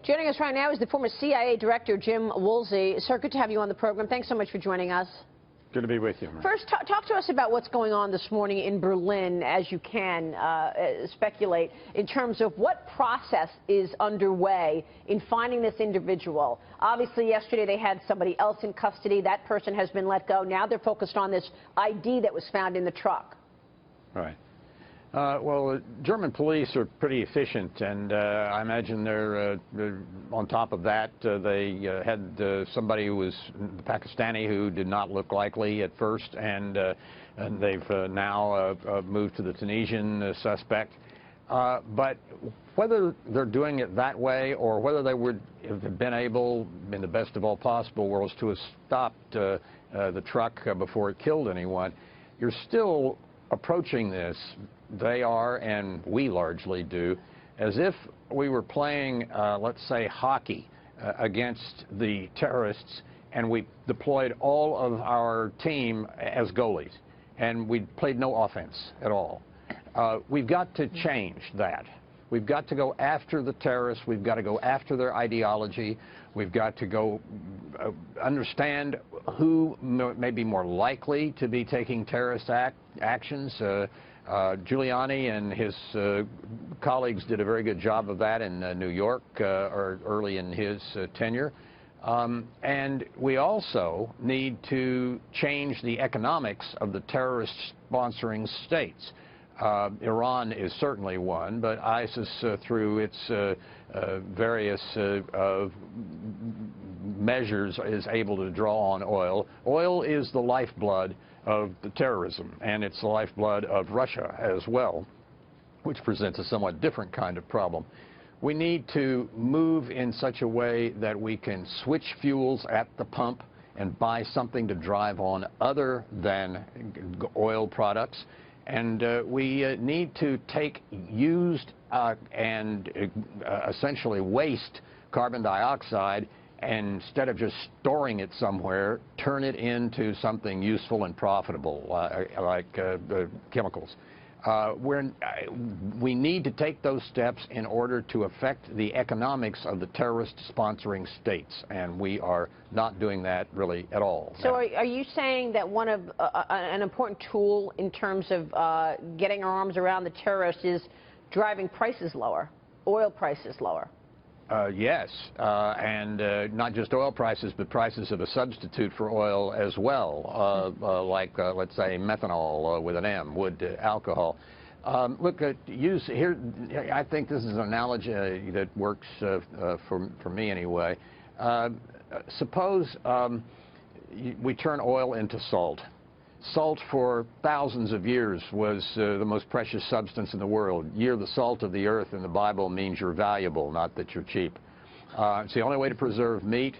Joining us right now is the former CIA Director Jim Woolsey. Sir, good to have you on the program. Thanks so much for joining us. Good to be with you. First, talk to us about what's going on this morning in Berlin, as you can speculate, in terms of what process is underway in finding this individual. Obviously, yesterday they had somebody else in custody. That person has been let go. Now they're focused on this ID that was found in the truck. Right. Well, German police are pretty efficient, and I imagine they're on top of that. They had somebody who was Pakistani who did not look likely at first, and they've now moved to the Tunisian suspect. But whether they're doing it that way or whether they would have been able, in the best of all possible worlds, to have stopped the truck before it killed anyone, you're still approaching this, they are, and we largely do, as if we were playing, let's say, hockey against the terrorists, and we deployed all of our team as goalies, and we played no offense at all. We've got to change that. We've got to go after the terrorists. We've got to go after their ideology. We've got to go understand who may be more likely to be taking terrorist actions. Giuliani and his colleagues did a very good job of that in New York early in his tenure. And we also need to change the economics of the terrorist-sponsoring states. Iran is certainly one, but ISIS, through its various measures, is able to draw on oil. Oil is the lifeblood of the terrorism, and it's the lifeblood of Russia as well, which presents a somewhat different kind of problem. We need to move in such a way that we can switch fuels at the pump and buy something to drive on other than oil products. And we need to take used and essentially waste carbon dioxide, and instead of just storing it somewhere, turn it into something useful and profitable, like chemicals. We need to take those steps in order to affect the economics of the terrorist-sponsoring states, and we are not doing that really at all. So are you saying that one of an important tool in terms of getting our arms around the terrorists is driving prices lower, oil prices lower? Yes, and not just oil prices, but prices of a substitute for oil as well, like, let's say, methanol with an M, wood alcohol. Look, here, I think this is an analogy that works for me anyway. Suppose we turn oil into salt. Salt for thousands of years was the most precious substance in the world. You're the salt of the earth in the Bible means you're valuable, not that you're cheap. It's the only way to preserve meat.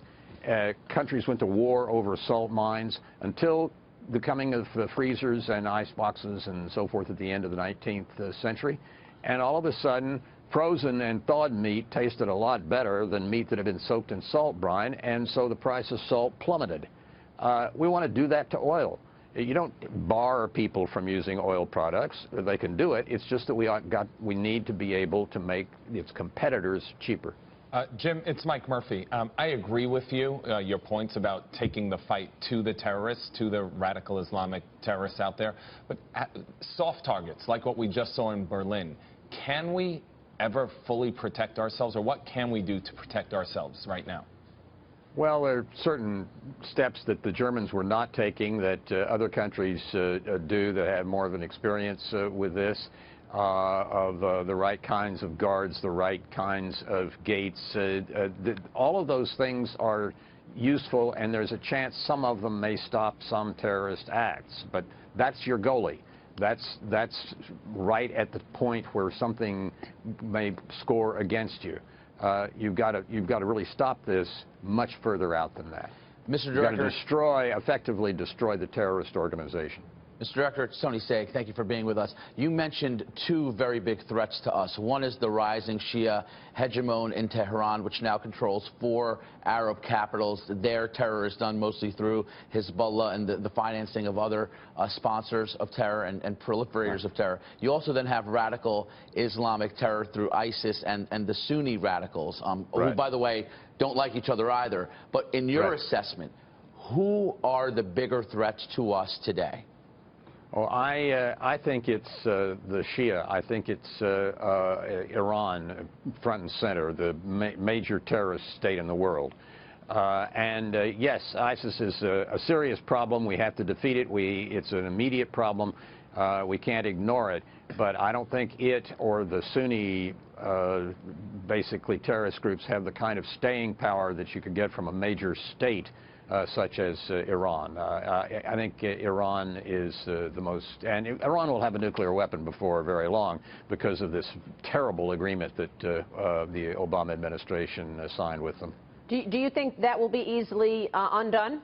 Countries went to war over salt mines until the coming of freezers and ice boxes and so forth at the end of the 19th century. And all of a sudden, frozen and thawed meat tasted a lot better than meat that had been soaked in salt brine, and so the price of salt plummeted. We want to do that to oil. You don't bar people from using oil products. They can do it. It's just that we need to be able to make its competitors cheaper. Jim, it's Mike Murphy. I agree with you, your points about taking the fight to the terrorists, to the radical Islamic terrorists out there. But soft targets, like what we just saw in Berlin, can we ever fully protect ourselves, or what can we do to protect ourselves right now? Well, there are certain steps that the Germans were not taking that other countries do that have more of an experience with this, of the right kinds of guards, the right kinds of gates. All of those things are useful, and there's a chance some of them may stop some terrorist acts. But that's your goalie. That's right at the point where something may score against you. You've got to really stop this much further out than that. Mr. Director, you've got to effectively destroy the terrorist organization. Mr. Director, it's Tony Saig. Thank you for being with us. You mentioned two very big threats to us. One is the rising Shia hegemon in Tehran, which now controls 4 Arab capitals. Their terror is done mostly through Hezbollah and the financing of other sponsors of terror and proliferators of terror. You also then have radical Islamic terror through ISIS and the Sunni radicals, who, by the way, don't like each other either. But in your assessment, who are the bigger threats to us today? Well, I think it's the Shia. I think it's Iran front and center, the major terrorist state in the world. Yes, ISIS is a serious problem. We have to defeat it. It's an immediate problem. We can't ignore it. But I don't think it or the Sunni, basically terrorist groups, have the kind of staying power that you could get from a major state such as Iran. I think Iran is the most, and Iran will have a nuclear weapon before very long because of this terrible agreement that the Obama administration signed with them. Do you think that will be easily undone?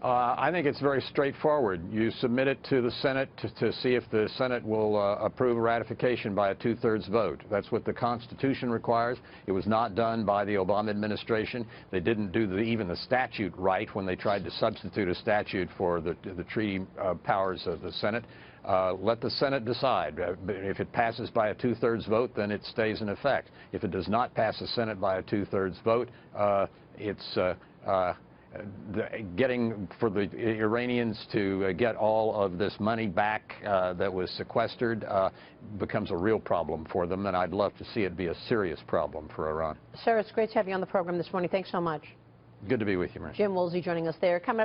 I think it's very straightforward. You submit it to the Senate to see if the Senate will approve ratification by a 2/3 vote. That's what the Constitution requires. It was not done by the Obama administration. They didn't do even the statute right when they tried to substitute a statute for the treaty powers of the Senate. Let the Senate decide. If it passes by a 2/3 vote, then it stays in effect. If it does not pass the Senate by a 2/3 vote, it's getting for the Iranians to get all of this money back that was sequestered becomes a real problem for them, and I'd love to see it be a serious problem for Iran. Sir, it's great to have you on the program this morning. Thanks so much. Good to be with you, Maria. Jim Woolsey joining us there. Coming up